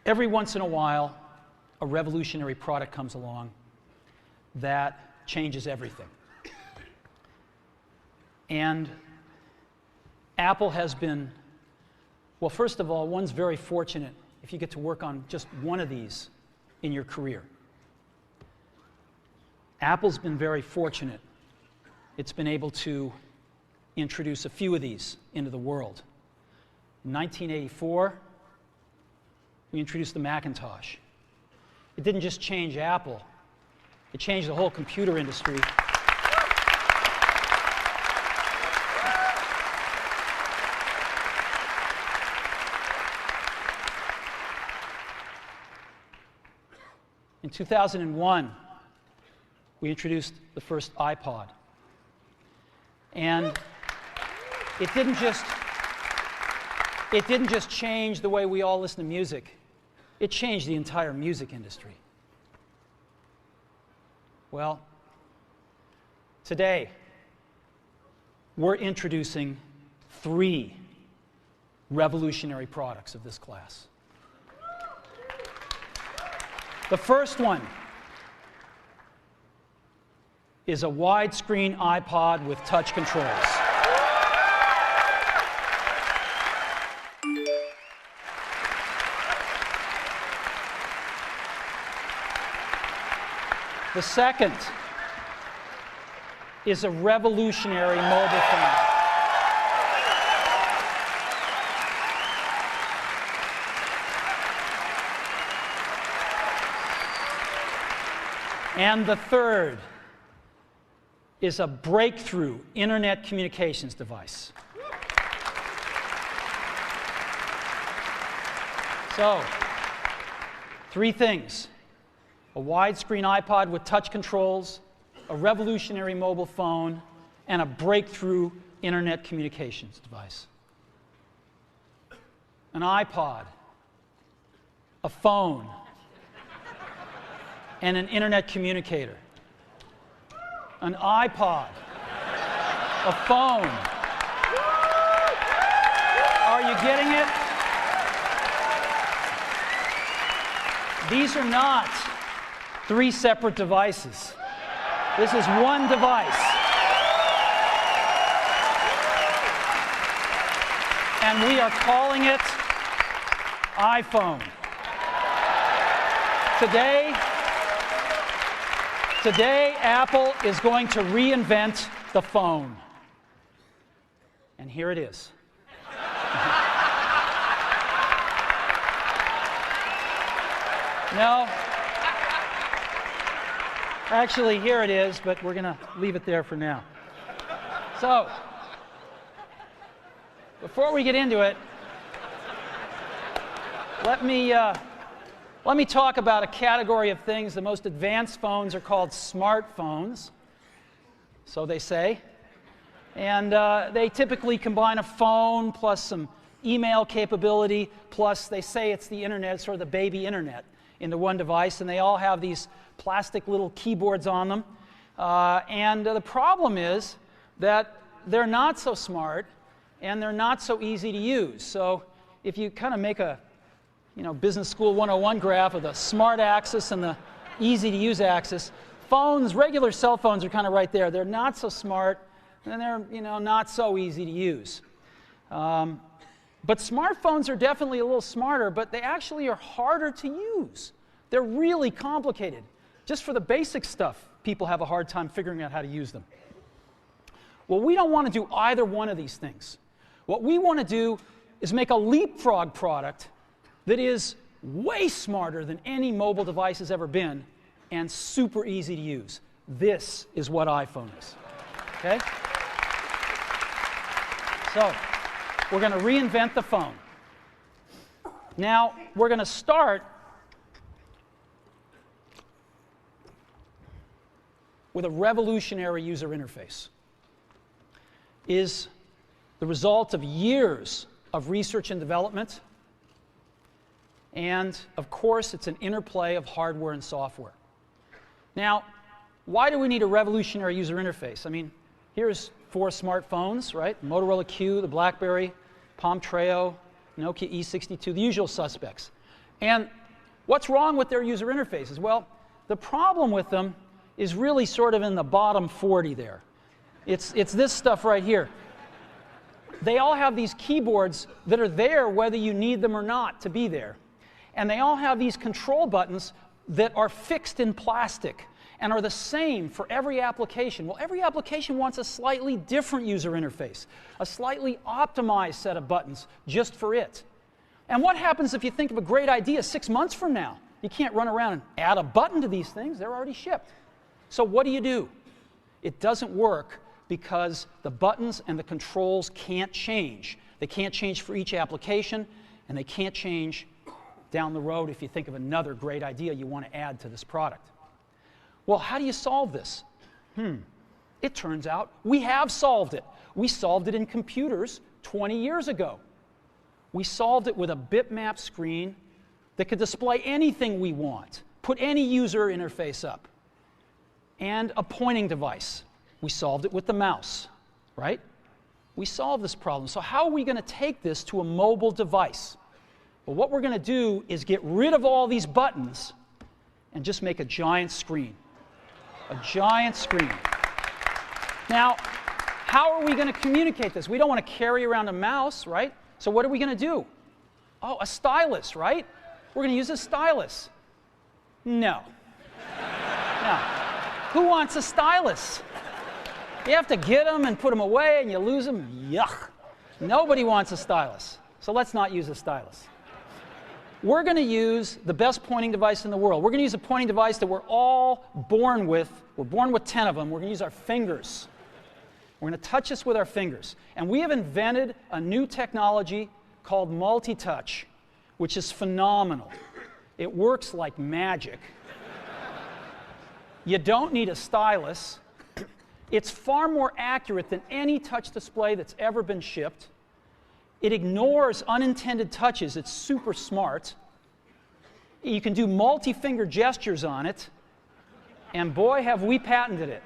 Every once in a while, a revolutionary product comes along that changes everything. And Apple has been, well, first of all, one's very fortunate if you get to work on just one of these in your career. Apple's been very fortunate. It's been able to introduce a few of these into the world. In 1984, we introduced the Macintosh. It didn't just change Apple, it changed the whole computer industry. In 2001, we introduced the first iPod. And it didn't just change the way we all listen to music. It changed the entire music industry. Well, today, we're introducing 3 revolutionary products of this class. The first one is a widescreen iPod with touch controls. The second is a revolutionary mobile phone. And the third is a breakthrough internet communications device. So, 3 things: a widescreen iPod with touch controls, a revolutionary mobile phone, and a breakthrough internet communications device. An iPod, a phone, and an internet communicator. An iPod, a phone. Are you getting it? These are not 3 separate devices. This is one device. And we are calling it iPhone. Today, Apple is going to reinvent the phone. And here it is. No. Actually, here it is, but we're going to leave it there for now. So, before we get into it, let me talk about a category of things. The most advanced phones are called smartphones, so they say. And they typically combine a phone plus some email capability, plus they say it's the internet, sort of the baby internet, into one device. And they all have these plastic little keyboards on them. And the problem is that they're not so smart and they're not so easy to use. So if you kind of make a Business School 101 graph of the smart axis and the easy to use axis, phones, regular cell phones are kind of right there. They're not so smart and they're not so easy to use. But smartphones are definitely a little smarter, but they actually are harder to use. They're really complicated. Just for the basic stuff, people have a hard time figuring out how to use them. Well, we don't want to do either one of these things. What we want to do is make a leapfrog product that is way smarter than any mobile device has ever been and super easy to use. This is what iPhone is. Okay? So, we're going to reinvent the phone. Now, we're going to start with a revolutionary user interface. Is the result of years of research and development. And, of course, it's an interplay of hardware and software. Now, why do we need a revolutionary user interface? I mean, here's 4 smartphones, right? Motorola Q, the BlackBerry, Palm Treo, Nokia E62, the usual suspects. And what's wrong with their user interfaces? Well, the problem with them is really sort of in the bottom 40 there. It's this stuff right here. They all have these keyboards that are there whether you need them or not to be there. And they all have these control buttons that are fixed in plastic and are the same for every application. Well, every application wants a slightly different user interface, a slightly optimized set of buttons just for it. And what happens if you think of a great idea 6 months from now? You can't run around and add a button to these things. They're already shipped. So what do? It doesn't work because the buttons and the controls can't change. They can't change for each application, and they can't change down the road if you think of another great idea you want to add to this product. Well, how do you solve this? It turns out we have solved it. We solved it in computers 20 years ago. We solved it with a bitmap screen that could display anything we want, put any user interface up, and a pointing device. We solved it with the mouse, right? We solved this problem. So how are we going to take this to a mobile device? Well, what we're going to do is get rid of all these buttons and just make a giant screen. A giant screen. Now, how are we going to communicate this? We don't want to carry around a mouse, right? So what are we going to do? Oh, a stylus, right? We're going to use a stylus. No. No. Who wants a stylus? You have to get them and put them away and you lose them. Yuck. Nobody wants a stylus. So let's not use a stylus. We're going to use the best pointing device in the world. We're going to use a pointing device that we're all born with. We're born with 10 of them. We're going to use our fingers. We're going to touch this with our fingers. And we have invented a new technology called multi-touch, which is phenomenal. It works like magic. You don't need a stylus. It's far more accurate than any touch display that's ever been shipped. It ignores unintended touches. It's super smart. You can do multi-finger gestures on it. And boy, have we patented it.